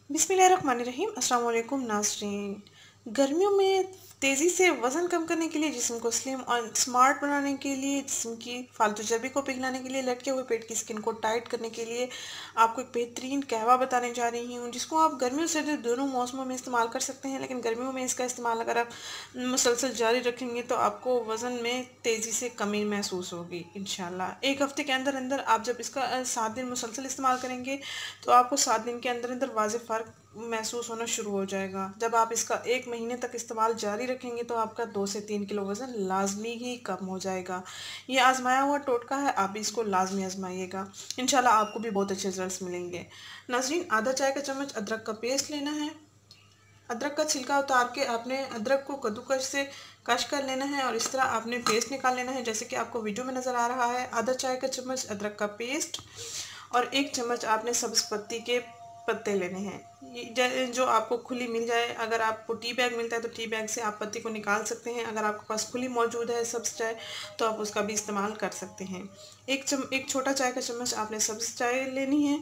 बिस्मिल्लाहिर्रहमानिर्रहीम। अस्सलाम वालेकुम नाज़रीन। गर्मियों में तेज़ी से वज़न कम करने के लिए, जिस्म को स्लिम और स्मार्ट बनाने के लिए, जिस्म की फालतू चर्बी को पिघलाने के लिए, लटके हुए पेट की स्किन को टाइट करने के लिए आपको एक बेहतरीन कहवा बताने जा रही हूँ, जिसको आप गर्मियों सर्दी दोनों मौसमों में इस्तेमाल कर सकते हैं। लेकिन गर्मियों में इसका इस्तेमाल अगर आप मुसलसल जारी रखेंगे तो आपको वज़न में तेज़ी से कमी महसूस होगी इंशाल्लाह। एक हफ़्ते के अंदर अंदर आप जब इसका 7 दिन मुसलसल इस्तेमाल करेंगे तो आपको 7 दिन के अंदर अंदर वाज़ेह फ़र्क महसूस होना शुरू हो जाएगा। जब आप इसका 1 महीने तक इस्तेमाल जारी रखेंगे तो आपका 2 से 3 किलो वज़न लाजमी ही कम हो जाएगा। ये आजमाया हुआ टोटका है, आप भी इसको लाजमी आजमाइएगा, इंशाल्लाह आपको भी बहुत अच्छे रिजल्ट्स मिलेंगे। नाज़रीन, आधा चाय का चम्मच अदरक का पेस्ट लेना है। अदरक का छिलका उतार के आपने अदरक को कद्दूकस से कश कर लेना है और इस तरह आपने पेस्ट निकाल लेना है, जैसे कि आपको वीडियो में नज़र आ रहा है। आधा चाय का चम्मच अदरक का पेस्ट और 1 चम्मच आपने सब्ज़ पत्ती के पत्ते लेने हैं, जो आपको खुली मिल जाए। अगर आपको टी बैग मिलता है तो टी बैग से आप पत्ती को निकाल सकते हैं। अगर आपके पास खुली मौजूद है सब्ज़ चाय तो आप उसका भी इस्तेमाल कर सकते हैं। एक छोटा चाय का चम्मच आपने सब्ज़ चाय लेनी है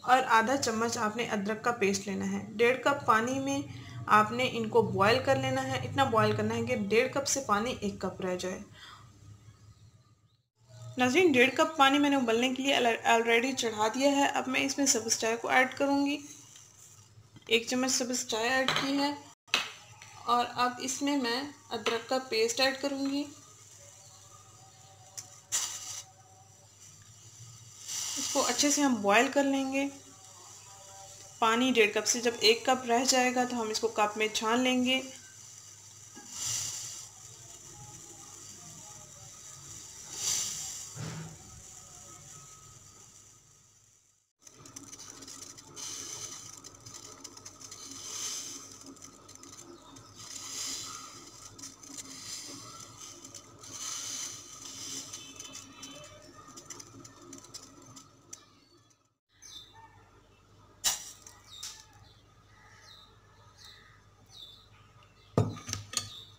और आधा चम्मच आपने अदरक का पेस्ट लेना है। 1.5 कप पानी में आपने इनको बॉयल कर लेना है। इतना बॉयल करना है कि 1.5 कप से पानी 1 कप रह जाए। नाज़रीन, 1.5 कप पानी मैंने उबलने के लिए ऑलरेडी चढ़ा दिया है। अब मैं इसमें सब्ज़ चाय को ऐड करूँगी। 1 चम्मच सब्ज़ चाय ऐड की है और अब इसमें मैं अदरक का पेस्ट ऐड करूँगी। इसको अच्छे से हम बॉयल कर लेंगे। पानी 1.5 कप से जब 1 कप रह जाएगा तो हम इसको कप में छान लेंगे।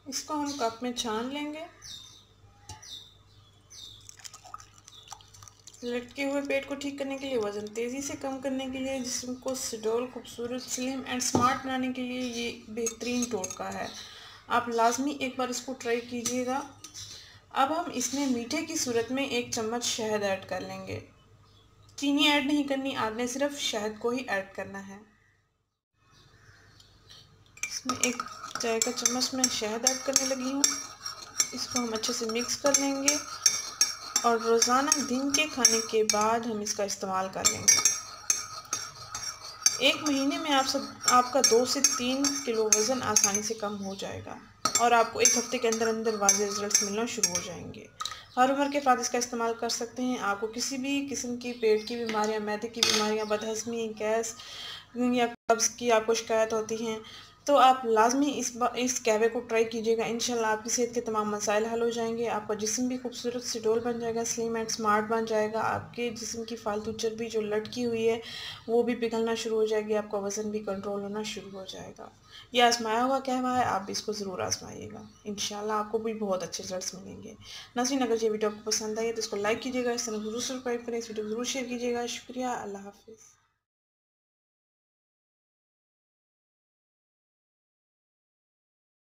इसको हम कप में छान लेंगे। लटके हुए पेट को ठीक करने के लिए, वज़न तेज़ी से कम करने के लिए, जिस्म को सुडौल, खूबसूरत, स्लिम एंड स्मार्ट बनाने के लिए ये बेहतरीन टोटका है। आप लाजमी एक बार इसको ट्राई कीजिएगा। अब हम इसमें मीठे की सूरत में 1 चम्मच शहद ऐड कर लेंगे। चीनी ऐड नहीं करनी, आपने सिर्फ शहद को ही ऐड करना है। इसमें 1 चाय का चम्मच मैं शहद ऐड करने लगी हूँ। इसको हम अच्छे से मिक्स कर लेंगे और रोज़ाना दिन के खाने के बाद हम इसका इस्तेमाल कर लेंगे। 1 महीने में आपका 2 से 3 किलो वज़न आसानी से कम हो जाएगा और आपको 1 हफ़्ते के अंदर अंदर वाज़ेह रिजल्ट्स मिलना शुरू हो जाएंगे। हर उम्र के अफराद इसका इस्तेमाल कर सकते हैं। आपको किसी भी किस्म की पेट की बीमारियां, मैदे की बीमारियां, बदहज़मी, गैस या कब्ज़ की आपको शिकायत होती हैं तो आप लाजमी इस कहवे को ट्राई कीजिएगा। इंशाल्लाह आपकी सेहत के तमाम मसाइल हल हो जाएंगे। आपका जिस्म भी खूबसूरत सुडौल बन जाएगा, स्लिम एंड स्मार्ट बन जाएगा। आपके जिस्म की फालतू चर्बी जो लटकी हुई है वो भी पिघलना शुरू हो जाएगी। आपका वज़न भी कंट्रोल होना शुरू हो जाएगा। ये आजमाया हुआ कहवा है, आप भी इसको ज़रूर आजमाइएगा। इंशाल्लाह आपको भी बहुत अच्छे रिजल्ट्स मिलेंगे। नाज़रीन, अगर ये वीडियो आपको पसंद आई है तो इसको लाइक कीजिएगा, इस चैनल को ज़रूर सब्सक्राइब करें, इस वीडियो को ज़रूर शेयर कीजिएगा। शुक्रिया, अल्लाह हाफ़िज़।